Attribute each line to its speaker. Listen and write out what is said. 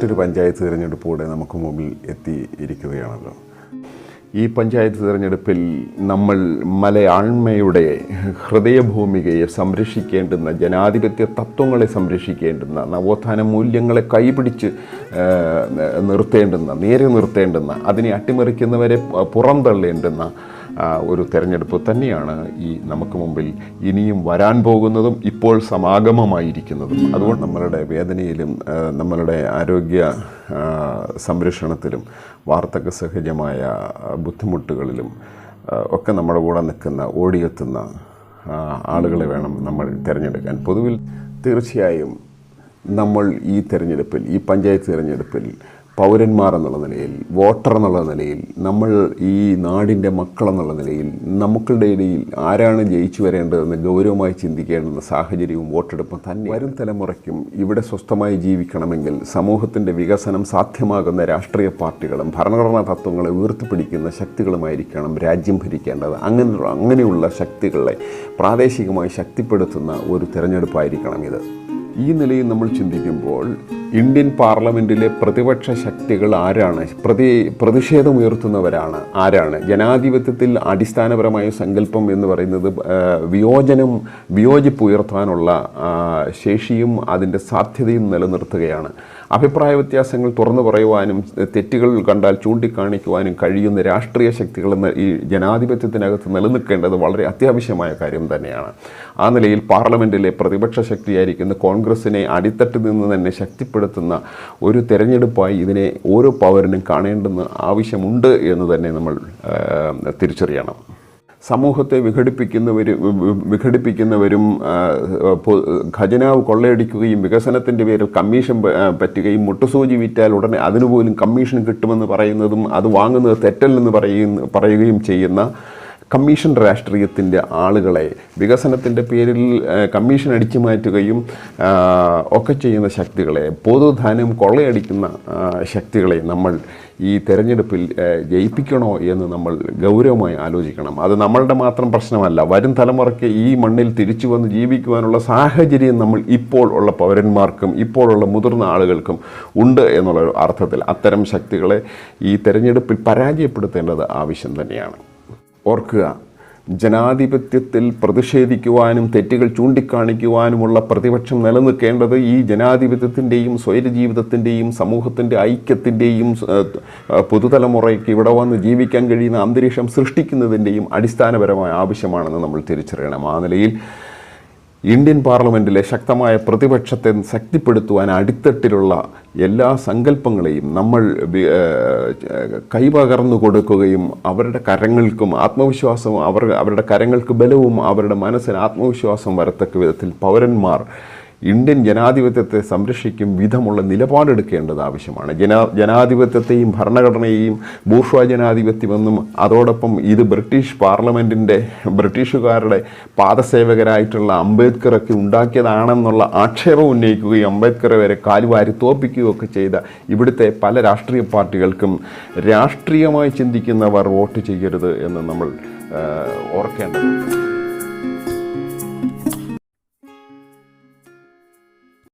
Speaker 1: മറ്റൊരു പഞ്ചായത്ത് തിരഞ്ഞെടുപ്പോടെ നമുക്ക് മുമ്പിൽ എത്തിയിരിക്കുകയാണല്ലോ. ഈ പഞ്ചായത്ത് തിരഞ്ഞെടുപ്പിൽ നമ്മൾ മലയാണ്മയുടെ ഹൃദയഭൂമികയെ സംരക്ഷിക്കേണ്ടുന്ന, ജനാധിപത്യ തത്വങ്ങളെ സംരക്ഷിക്കേണ്ടുന്ന, നവോത്ഥാന മൂല്യങ്ങളെ കൈപിടിച്ച് നിർത്തേണ്ടുന്ന, നേരെ നിർത്തേണ്ടുന്ന, അതിനെ അട്ടിമറിക്കുന്നവരെ പുറന്തള്ളേണ്ടുന്ന ഒരു തെരഞ്ഞെടുപ്പ് തന്നെയാണ് ഈ നമുക്ക് മുമ്പിൽ ഇനിയും വരാൻ പോകുന്നതും ഇപ്പോൾ സമാഗമമായിരിക്കുന്നതും. അതുകൊണ്ട് നമ്മളുടെ വേദനയിലും നമ്മളുടെ ആരോഗ്യ സംരക്ഷണത്തിലും വാർദ്ധക്യ സഹജമായ ബുദ്ധിമുട്ടുകളിലും ഒക്കെ നമ്മുടെ കൂടെ നിൽക്കുന്ന, ഓടിയെത്തുന്ന ആളുകളെ വേണം നമ്മൾ തിരഞ്ഞെടുക്കാൻ. പൊതുവിൽ തീർച്ചയായും നമ്മൾ ഈ തെരഞ്ഞെടുപ്പിൽ, ഈ പഞ്ചായത്ത് തിരഞ്ഞെടുപ്പിൽ പൗരന്മാർ എന്നുള്ള നിലയിൽ, വോട്ടർ എന്നുള്ള നിലയിൽ, നമ്മൾ ഈ നാടിൻ്റെ മക്കളെന്നുള്ള നിലയിൽ നമുക്കുടെ ഇടയിൽ ആരാണ് ജയിച്ചു വരേണ്ടതെന്ന് ഗൗരവമായി ചിന്തിക്കേണ്ടുന്ന സാഹചര്യവും വോട്ടെടുപ്പും തന്നെ. വരും തലമുറയ്ക്കും ഇവിടെ സ്വസ്ഥമായി ജീവിക്കണമെങ്കിൽ സമൂഹത്തിൻ്റെ വികസനം സാധ്യമാകുന്ന രാഷ്ട്രീയ പാർട്ടികളും ഭരണഘടനാ തത്വങ്ങളെ ഉയർത്തിപ്പിടിക്കുന്ന ശക്തികളുമായിരിക്കണം രാജ്യം ഭരിക്കേണ്ടത്. അങ്ങനെയുള്ള ശക്തികളെ പ്രാദേശികമായി ശക്തിപ്പെടുത്തുന്ന ഒരു തിരഞ്ഞെടുപ്പായിരിക്കണം ഇത്. ഈ നിലയിൽ നമ്മൾ ചിന്തിക്കുമ്പോൾ ഇന്ത്യൻ പാർലമെൻറ്റിലെ പ്രതിപക്ഷ ശക്തികൾ ആരാണ്? പ്രതിഷേധമുയർത്തുന്നവരാണ് ആരാണ്? ജനാധിപത്യത്തിൽ അടിസ്ഥാനപരമായ സങ്കല്പം എന്ന് പറയുന്നത് വിയോജിപ്പ് ഉയർത്താനുള്ള ശേഷിയും അതിൻ്റെ സാധ്യതയും നിലനിർത്തുകയാണ്. അഭിപ്രായ വ്യത്യാസങ്ങൾ തുറന്നു പറയുവാനും തെറ്റുകൾ കണ്ടാൽ ചൂണ്ടിക്കാണിക്കുവാനും കഴിയുന്ന രാഷ്ട്രീയ ശക്തികൾ ഈ ജനാധിപത്യത്തിനകത്ത് നിലനിൽക്കേണ്ടത് വളരെ അത്യാവശ്യമായ കാര്യം തന്നെയാണ്. ആ നിലയിൽ പാർലമെൻറ്റിലെ പ്രതിപക്ഷ ശക്തിയായിരിക്കുന്ന കോൺഗ്രസിനെ അടിത്തട്ടിൽ നിന്ന് തന്നെ ശക്തിപ്പെടുത്തുന്ന ഒരു തെരഞ്ഞെടുപ്പായി ഇതിനെ ഓരോ പൗരനും കാണേണ്ടുന്ന ആവശ്യമുണ്ട് എന്ന് തന്നെ നമ്മൾ തിരിച്ചറിയണം. സമൂഹത്തെ വിഘടിപ്പിക്കുന്നവരും ഖജനാവ് കൊള്ളയടിക്കുകയും വികസനത്തിൻ്റെ പേരിൽ കമ്മീഷൻ പറ്റുകയും മുട്ടുസൂചി വിറ്റാൽ ഉടനെ അതിനുപോലും കമ്മീഷൻ കിട്ടുമെന്ന് പറയുന്നതും അത് വാങ്ങുന്നത് തെറ്റല്ലെന്ന് പറയുകയും ചെയ്യുന്ന കമ്മീഷൻ രാഷ്ട്രീയത്തിൻ്റെ ആളുകളെ, വികസനത്തിൻ്റെ പേരിൽ കമ്മീഷൻ അടിച്ചു മാറ്റുകയും ഒക്കെ ചെയ്യുന്ന ശക്തികളെ, പൊതുധനം കൊള്ളയടിക്കുന്ന ശക്തികളെ നമ്മൾ ഈ തെരഞ്ഞെടുപ്പിൽ ജയിപ്പിക്കണോ എന്ന് നമ്മൾ ഗൗരവമായി ആലോചിക്കണം. അത് നമ്മളുടെ മാത്രം പ്രശ്നമല്ല. വരും തലമുറയ്ക്ക് ഈ മണ്ണിൽ തിരിച്ചു വന്ന് ജീവിക്കുവാനുള്ള സാഹചര്യം നമ്മൾ ഇപ്പോൾ ഉള്ള പൗരന്മാർക്കും ഇപ്പോഴുള്ള മുതിർന്ന ആളുകൾക്കും ഉണ്ട് എന്നുള്ള അർത്ഥത്തിൽ അത്തരം ശക്തികളെ ഈ തെരഞ്ഞെടുപ്പിൽ പരാജയപ്പെടുത്തേണ്ടത് ആവശ്യം തന്നെയാണ്. ഓർക്കുക, ജനാധിപത്യത്തിൽ പ്രതിഷേധിക്കുവാനും തെറ്റുകൾ ചൂണ്ടിക്കാണിക്കുവാനുമുള്ള പ്രതിപക്ഷം നിലനിൽക്കേണ്ടത് ഈ ജനാധിപത്യത്തിൻ്റെയും സ്വൈരജീവിതത്തിൻ്റെയും സമൂഹത്തിൻ്റെ ഐക്യത്തിൻ്റെയും പുതുതലമുറയ്ക്ക് ഇവിടെ വന്ന് ജീവിക്കാൻ കഴിയുന്ന അന്തരീക്ഷം സൃഷ്ടിക്കുന്നതിൻ്റെയും അടിസ്ഥാനപരമായ ആവശ്യമാണെന്ന് നമ്മൾ തിരിച്ചറിയണം. ആ നിലയിൽ ഇന്ത്യൻ പാർലമെൻറ്റിലെ ശക്തമായ പ്രതിപക്ഷത്തെ ശക്തിപ്പെടുത്തുവാൻ അടിത്തട്ടിലുള്ള എല്ലാ സങ്കല്പങ്ങളെയും നമ്മൾ കൈപകർന്നു കൊടുക്കുകയും അവരുടെ കരങ്ങൾക്കും ആത്മവിശ്വാസവും അവരുടെ കരങ്ങൾക്ക് ബലവും അവരുടെ മനസ്സിന് ആത്മവിശ്വാസം വരത്തക്ക വിധത്തിൽ പൗരന്മാർ ഇന്ത്യൻ ജനാധിപത്യത്തെ സംരക്ഷിക്കും വിധമുള്ള നിലപാടെടുക്കേണ്ടത് ആവശ്യമാണ്. ജനാധിപത്യത്തെയും ഭരണഘടനയെയും ബൂർഷ്വാ ജനാധിപത്യമെന്നും അതോടൊപ്പം ഇത് ബ്രിട്ടീഷുകാരുടെ പാദസേവകരായിട്ടുള്ള അംബേദ്കറൊക്കെ ഉണ്ടാക്കിയതാണെന്നുള്ള ആക്ഷേപം ഉന്നയിക്കുകയും അംബേദ്കറെ വരെ കാലുവാരി തോൽപ്പിക്കുകയും ഒക്കെ ചെയ്ത ഇവിടുത്തെ പല രാഷ്ട്രീയ പാർട്ടികൾക്കും രാഷ്ട്രീയമായി ചിന്തിക്കുന്നവർ വോട്ട് ചെയ്യരുത് എന്ന് നമ്മൾ ഓർക്കേണ്ടതുണ്ട്.